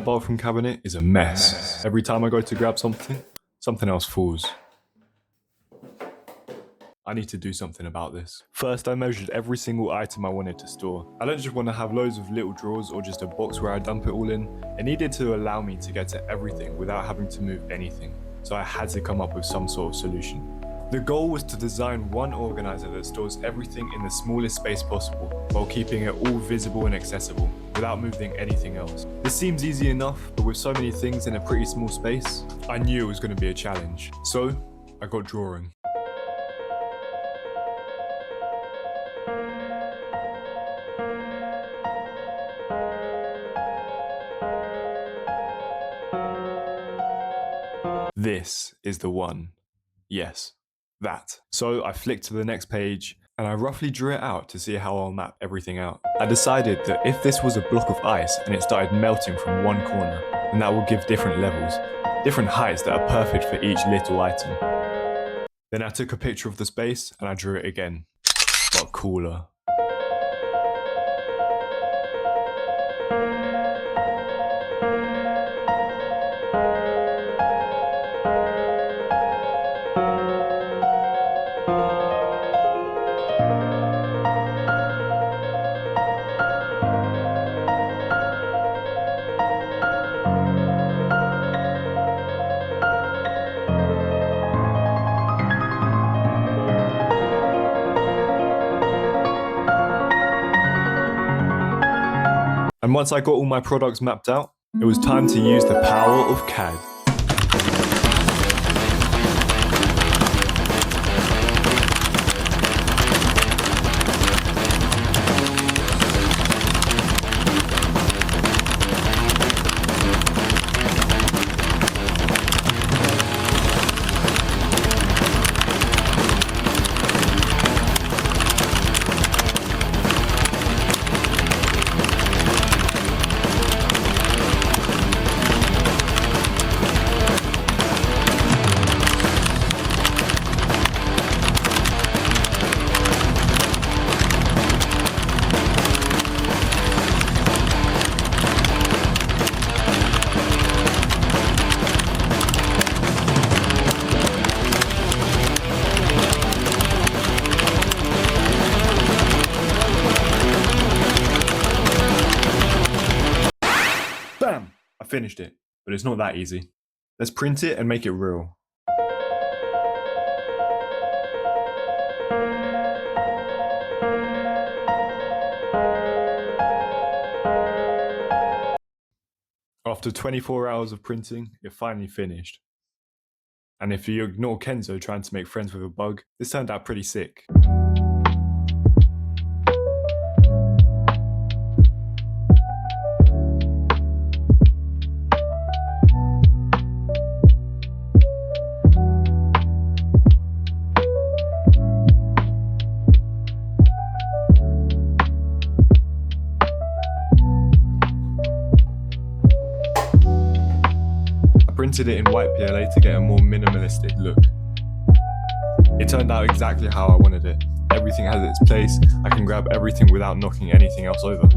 bathroom cabinet is a mess. Every time I go to grab something, something else falls. I need to do something about this. First, I measured every single item I wanted to store. I don't just want to have loads of little drawers or just a box where I dump it all in. It needed to allow me to get to everything without having to move anything. So I had to come up with some sort of solution. The goal was to design one organizer that stores everything in the smallest space possible, while keeping it all visible and accessible, without moving anything else. This seems easy enough, but with so many things in a pretty small space, I knew it was going to be a challenge. So, I got drawing. This is the one. Yes. That. So I flicked to the next page and I roughly drew it out to see how I'll map everything out. I decided that if this was a block of ice and it started melting from one corner, then that will give different levels, different heights that are perfect for each little item. Then I took a picture of the space and I drew it again, but cooler. And once I got all my products mapped out, it was time to use the power of CAD. Bam! I finished it, but it's not that easy. Let's print it and make it real. After 24 hours of printing, it finally finished. And if you ignore Kenzo trying to make friends with a bug, this turned out pretty sick. Printed it in white PLA to get a more minimalistic look. It turned out exactly how I wanted it. Everything has its place, I can grab everything without knocking anything else over.